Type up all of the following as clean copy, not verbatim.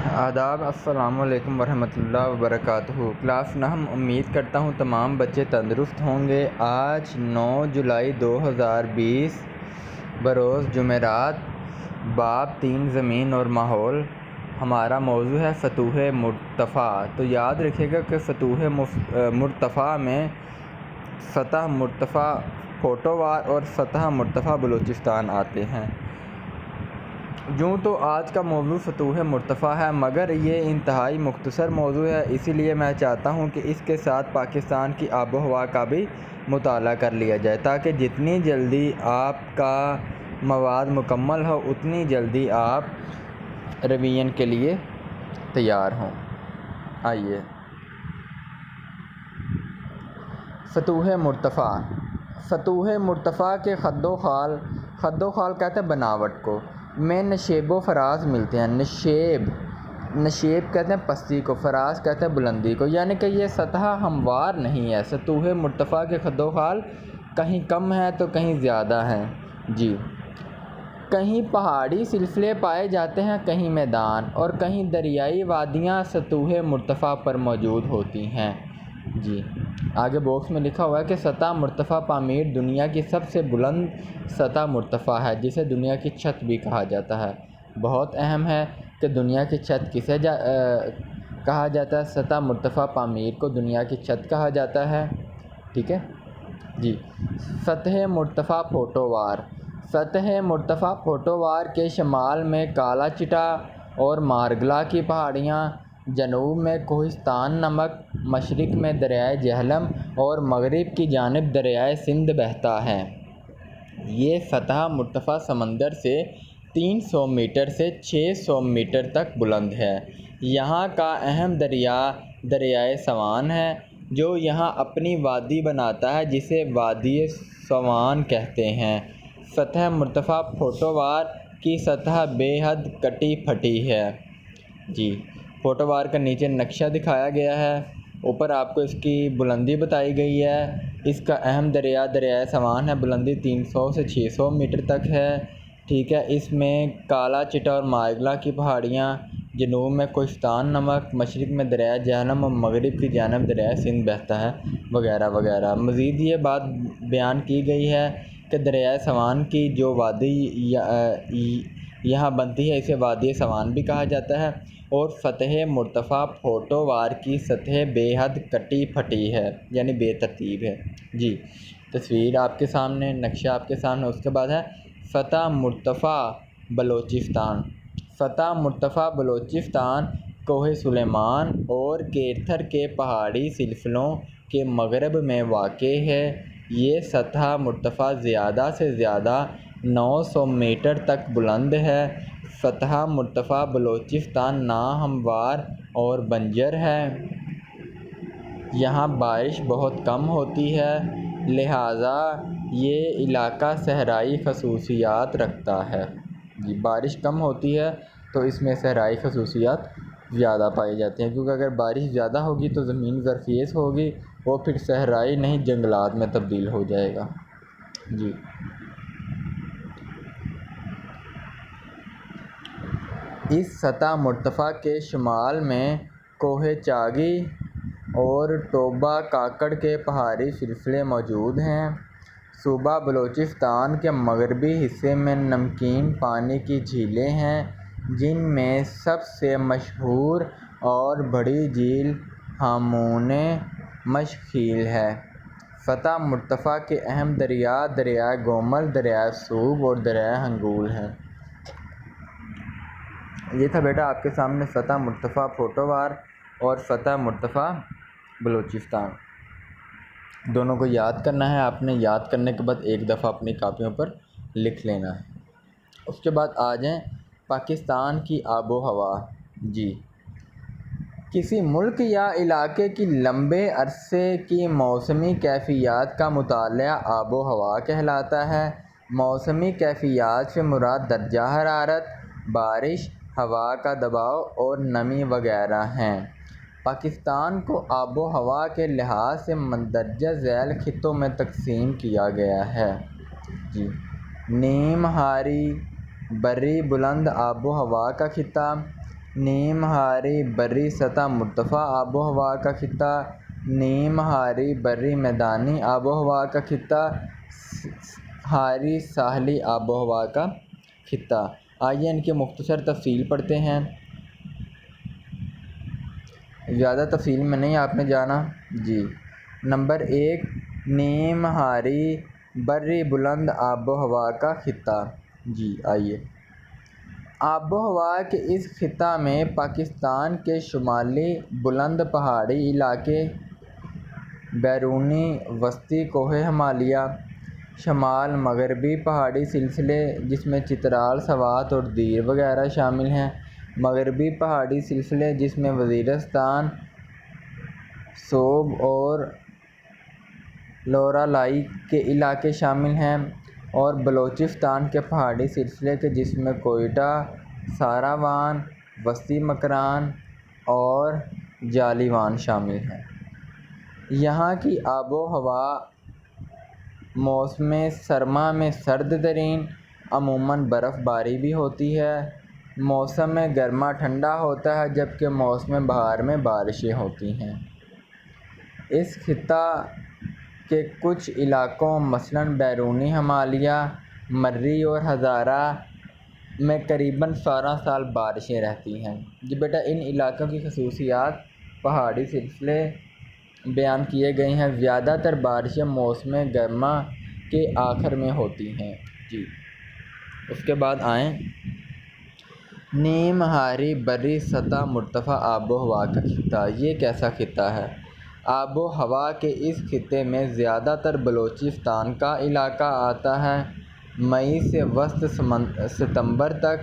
آداب، السلام علیکم ورحمۃ اللہ وبرکاتہ۔ کلاس نحو امید کرتا ہوں تمام بچے تندرست ہوں گے۔ آج 9 جولائی 2020 بروز جمعرات، باب 3 زمین اور ماحول۔ ہمارا موضوع ہے سطوح مرتفع۔ تو یاد رکھیے گا کہ سطوح مرتفع میں سطح مرتفع پھوٹووار اور سطح مرتفع بلوچستان آتے ہیں۔ یوں تو آج کا موضوع سطوح مرتفع ہے، مگر یہ انتہائی مختصر موضوع ہے، اسی لیے میں چاہتا ہوں کہ اس کے ساتھ پاکستان کی آب و ہوا کا بھی مطالعہ کر لیا جائے، تاکہ جتنی جلدی آپ کا مواد مکمل ہو اتنی جلدی آپ ریویژن کے لیے تیار ہوں۔ آئیے، سطوح مرتفع۔ سطوح مرتفع کے خد و خال کہتے ہیں بناوٹ کو، میں نشیب و فراز ملتے ہیں۔ نشیب کہتے ہیں پستی کو، فراز کہتے ہیں بلندی کو، یعنی کہ یہ سطح ہموار نہیں ہے۔ سطوح مرتفع کے خد و خال کہیں کم ہیں تو کہیں زیادہ ہیں۔ جی، کہیں پہاڑی سلسلے پائے جاتے ہیں، کہیں میدان، اور کہیں دریائی وادیاں سطوح مرتفع پر موجود ہوتی ہیں۔ جی، آگے باکس میں لکھا ہوا ہے کہ سطح مرتفع پامیر دنیا کی سب سے بلند سطح مرتفع ہے، جسے دنیا کی چھت بھی کہا جاتا ہے۔ بہت اہم ہے کہ دنیا کی چھت کسے کہا جاتا ہے؟ سطح مرتفع پامیر کو دنیا کی چھت کہا جاتا ہے۔ ٹھیک ہے جی۔ سطح مرتفع پھوٹووار۔ سطح مرتفع پھوٹووار کے شمال میں کالا چٹا اور مارگلا کی پہاڑیاں، جنوب میں کوہستان نمک، مشرق میں دریائے جہلم اور مغرب کی جانب دریائے سندھ بہتا ہے۔ یہ سطح مرتفع سمندر سے 300 میٹر سے 600 میٹر تک بلند ہے۔ یہاں کا اہم دریا دریائے سوان ہے، جو یہاں اپنی وادی بناتا ہے، جسے وادی سوان کہتے ہیں۔ سطح مرتفع پھوٹووار کی سطح بے حد کٹی پھٹی ہے۔ جی، پھوٹووار کا نیچے نقشہ دکھایا گیا ہے، اوپر آپ کو اس کی بلندی بتائی گئی ہے۔ اس کا اہم دریا دریائے سوان ہے، بلندی 300 سے 600 میٹر تک ہے۔ ٹھیک ہے، اس میں کالا چٹا اور مارگلا کی پہاڑیاں، جنوب میں کوہستان نمک، مشرق میں دریائے جہلم اور مغرب کی جانب دریائے سندھ بہتا ہے، وغیرہ وغیرہ۔ مزید یہ بات بیان کی گئی ہے کہ دریائے سوان کی جو وادی یہاں بنتی ہے، اسے وادی سوان بھی کہا جاتا ہے، اور سطح مرتفع پھوٹووار کی سطح بے حد کٹی پھٹی ہے، یعنی بے ترتیب ہے۔ جی، تصویر آپ کے سامنے، نقشہ آپ کے سامنے۔ اس کے بعد ہے سطح مرتفع بلوچستان۔ سطح مرتفع بلوچستان کوہ سلیمان اور کیتھر کے پہاڑی سلسلوں کے مغرب میں واقع ہے۔ یہ سطح مرتفع زیادہ سے زیادہ 900 میٹر تک بلند ہے۔ سطح مرتفع بلوچستان ناہموار اور بنجر ہے۔ یہاں بارش بہت کم ہوتی ہے، لہٰذا یہ علاقہ صحرائی خصوصیات رکھتا ہے۔ جی، بارش کم ہوتی ہے تو اس میں صحرائی خصوصیات زیادہ پائی جاتی ہیں، کیونکہ اگر بارش زیادہ ہوگی تو زمین زرخیز ہوگی، وہ پھر صحرائی نہیں جنگلات میں تبدیل ہو جائے گا۔ جی، اس سطح مرتفع کے شمال میں کوہ چاگی اور ٹوبہ کاکڑ کے پہاڑی سلسلے موجود ہیں۔ صوبہ بلوچستان کے مغربی حصے میں نمکین پانی کی جھیلیں ہیں، جن میں سب سے مشہور اور بڑی جھیل ہامون مشک جھیل ہے۔ سطح مرتفع کے اہم دریا دریائے گومل، دریائے سوب اور دریائے ہنگول ہیں۔ یہ تھا بیٹا آپ کے سامنے سطح مرتفع پھوٹووار اور سطح مرتفع بلوچستان۔ دونوں کو یاد کرنا ہے آپ نے، یاد کرنے کے بعد ایک دفعہ اپنی کاپیوں پر لکھ لینا ہے۔ اس کے بعد آ جائیں پاکستان کی آب و ہوا۔ جی، کسی ملک یا علاقے کی لمبے عرصے کی موسمی کیفیات کا مطالعہ آب و ہوا کہلاتا ہے۔ موسمی کیفیات سے مراد درجہ حرارت، بارش، ہوا کا دباؤ اور نمی وغیرہ ہیں۔ پاکستان کو آب و ہوا کے لحاظ سے مندرجہ ذیل خطوں میں تقسیم کیا گیا ہے۔ جی، نیم ہاری بری بلند آب و ہوا کا خطہ، نیم ہاری بری سطح مرتفع آب و ہوا کا خطہ، نیم ہاری بری میدانی آب و ہوا کا خطہ، ہاری ساحلی آب و ہوا کا خطہ۔ آئیے ان کی مختصر تفصیل پڑھتے ہیں، زیادہ تفصیل میں نہیں آپ نے جانا جی۔ نمبر 1، نیم ہاری بری بلند آب و ہوا کا خطہ۔ جی آئیے، آب و ہوا کے اس خطہ میں پاکستان کے شمالی بلند پہاڑی علاقے، بیرونی وسطی کوہ ہمالیہ، شمال مغربی پہاڑی سلسلے جس میں چترال، سوات اور دیر وغیرہ شامل ہیں، مغربی پہاڑی سلسلے جس میں وزیرستان، صوب اور لورالائی کے علاقے شامل ہیں، اور بلوچستان کے پہاڑی سلسلے کے جس میں کوئٹہ، ساراوان، وسطی مکران اور جالیوان شامل ہیں۔ یہاں کی آب و ہوا موسم سرما میں سرد ترین، عموماً برف باری بھی ہوتی ہے، موسم گرما ٹھنڈا ہوتا ہے، جبکہ موسم بہار میں بارشیں ہوتی ہیں۔ اس خطہ کے کچھ علاقوں مثلاً بیرونی ہمالیہ، مری اور ہزارہ میں قریباً سارا سال بارشیں رہتی ہیں۔ جی بیٹا، ان علاقوں کی خصوصیات پہاڑی سلسلے بیان کیے گئے ہیں۔ زیادہ تر بارشیں موسم گرما کے آخر میں ہوتی ہیں۔ جی اس کے بعد آئیں، نیم ہاری بری سطح مرتفع آب و ہوا کا خطہ۔ یہ کیسا خطہ ہے؟ آب و ہوا کے اس خطے میں زیادہ تر بلوچستان کا علاقہ آتا ہے۔ مئی سے وسط ستمبر تک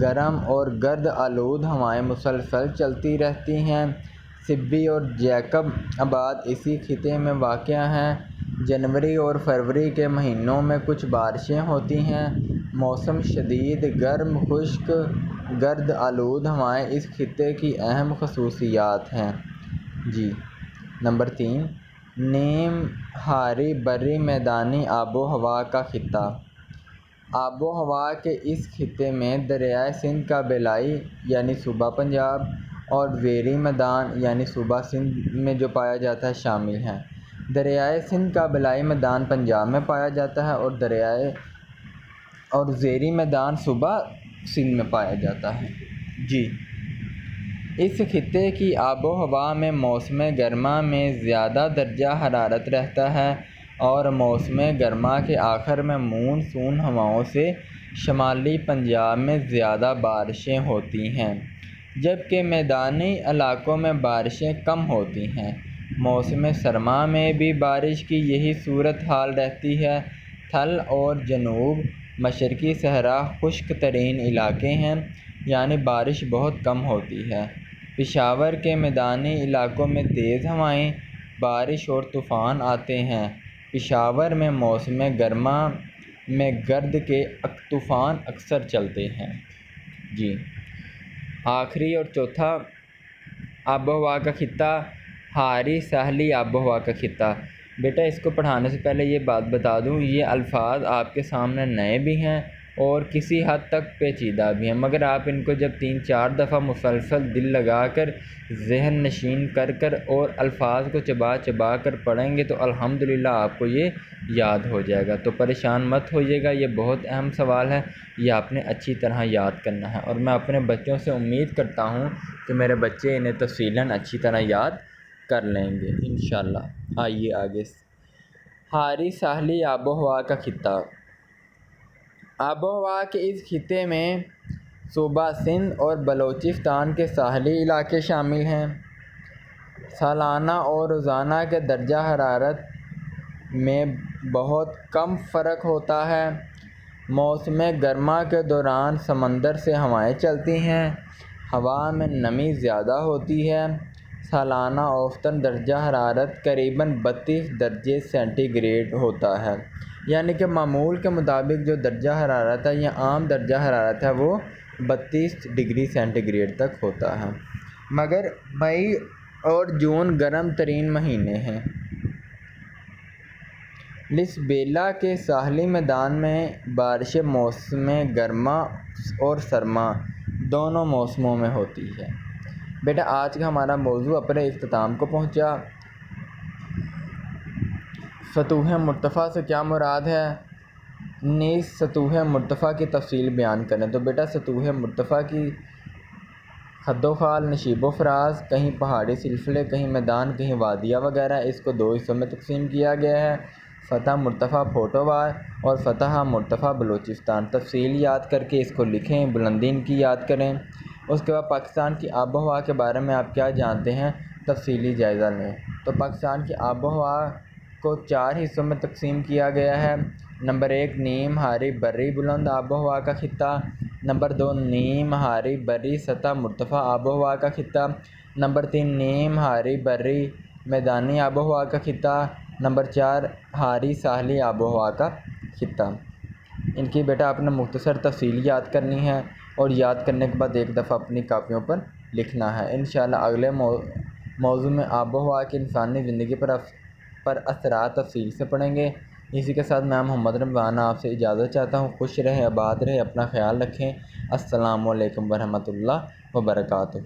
گرم اور گرد آلود ہوائیں مسلسل چلتی رہتی ہیں۔ سبی اور جیکب آباد اسی خطے میں واقع ہیں۔ جنوری اور فروری کے مہینوں میں کچھ بارشیں ہوتی ہیں۔ موسم شدید گرم، خشک، گرد آلود ہوائیں اس خطے کی اہم خصوصیات ہیں۔ جی نمبر 3، نیم ہاری بری میدانی آب و ہوا کا خطہ۔ آب و ہوا کے اس خطے میں دریائے سندھ کا بالائی یعنی صوبہ پنجاب اور زیریں میدان یعنی صوبہ سندھ میں جو پایا جاتا ہے شامل ہیں۔ دریائے سندھ کا بالائی میدان پنجاب میں پایا جاتا ہے اور زیریں میدان صوبہ سندھ میں پایا جاتا ہے۔ جی اس خطے کی آب و ہوا میں موسم گرما میں زیادہ درجہ حرارت رہتا ہے اور موسم گرما کے آخر میں مون سون ہواؤں سے شمالی پنجاب میں زیادہ بارشیں ہوتی ہیں، جبکہ میدانی علاقوں میں بارشیں کم ہوتی ہیں۔ موسم سرما میں بھی بارش کی یہی صورت حال رہتی ہے۔ تھل اور جنوب مشرقی صحرا خشک ترین علاقے ہیں، یعنی بارش بہت کم ہوتی ہے۔ پشاور کے میدانی علاقوں میں تیز ہوائیں، بارش اور طوفان آتے ہیں۔ پشاور میں موسم گرما میں گرد کے طوفان اکثر چلتے ہیں۔ جی آخری اور چوتھا آب و ہوا کا خطہ، ہاری ساحلی آب و ہوا کا خطہ۔ بیٹا اس کو پڑھانے سے پہلے یہ بات بتا دوں، یہ الفاظ آپ کے سامنے نئے بھی ہیں اور کسی حد تک پیچیدہ بھی ہیں، مگر آپ ان کو جب 3-4 دفعہ مسلسل دل لگا کر ذہن نشین کر اور الفاظ کو چبا چبا کر پڑھیں گے تو الحمدللہ آپ کو یہ یاد ہو جائے گا۔ تو پریشان مت ہوئیے گا، یہ بہت اہم سوال ہے، یہ آپ نے اچھی طرح یاد کرنا ہے، اور میں اپنے بچوں سے امید کرتا ہوں کہ میرے بچے انہیں تفصیلاً اچھی طرح یاد کر لیں گے انشاءاللہ۔ آئیے آگے، ہاری ساحلی آب و ہوا کا خطہ۔ آب و ہوا کے اس خطے میں صوبہ سندھ اور بلوچستان کے ساحلی علاقے شامل ہیں۔ سالانہ اور روزانہ کے درجہ حرارت میں بہت کم فرق ہوتا ہے۔ موسم گرما کے دوران سمندر سے ہوائیں چلتی ہیں، ہوا میں نمی زیادہ ہوتی ہے۔ سالانہ اوسطاً درجہ حرارت قریباً 32 درجے سینٹی گریڈ ہوتا ہے، یعنی کہ معمول کے مطابق جو درجہ حرارت ہے یا عام درجہ حرارت ہے وہ 32 ڈگری سینٹی گریڈ تک ہوتا ہے، مگر مئی اور جون گرم ترین مہینے ہیں۔ لسبیلا کے ساحلی میدان میں بارشیں موسم گرما اور سرما دونوں موسموں میں ہوتی ہے۔ بیٹا آج کا ہمارا موضوع اپنے اختتام کو پہنچا۔ سطوح مرتفع سے کیا مراد ہے؟ نیز سطوح مرتفع کی تفصیل بیان کریں۔ تو بیٹا سطوح مرتفع کی خد و خال، نشیب و فراز، کہیں پہاڑی سلسلے، کہیں میدان، کہیں وادیاں وغیرہ، اس کو دو حصوں میں تقسیم کیا گیا ہے، فتح مرتفع پھوٹووار اور فتح مرتفع بلوچستان۔ تفصیل یاد کر کے اس کو لکھیں، بلندی ان کی یاد کریں۔ اس کے بعد پاکستان کی آب و ہوا کے بارے میں آپ کیا جانتے ہیں، تفصیلی جائزہ لیں۔ تو پاکستان کی آب و ہوا کو 4 حصوں میں تقسیم کیا گیا ہے۔ نمبر 1 نیم ہاری بری بلند آب و ہوا کا خطہ، نمبر 2 نیم ہاری بری سطح مرتفع آب و ہوا کا خطہ، نمبر 3 نیم ہاری بری میدانی آب و ہوا کا خطہ، نمبر 4 ہاری ساحلی آب و ہوا کا خطہ۔ ان کی بیٹا آپ نے مختصر تفصیل یاد کرنی ہے اور یاد کرنے کے بعد ایک دفعہ اپنی کاپیوں پر لکھنا ہے۔ انشاءاللہ اگلے موضوع میں آب و ہوا کی انسانی زندگی پر اثرات تفصیل سے پڑھیں گے۔ اسی کے ساتھ میں محمد رمضان آپ سے اجازت چاہتا ہوں۔ خوش رہیں، آباد رہیں، اپنا خیال رکھیں۔ السلام علیکم ورحمۃ اللہ وبرکاتہ۔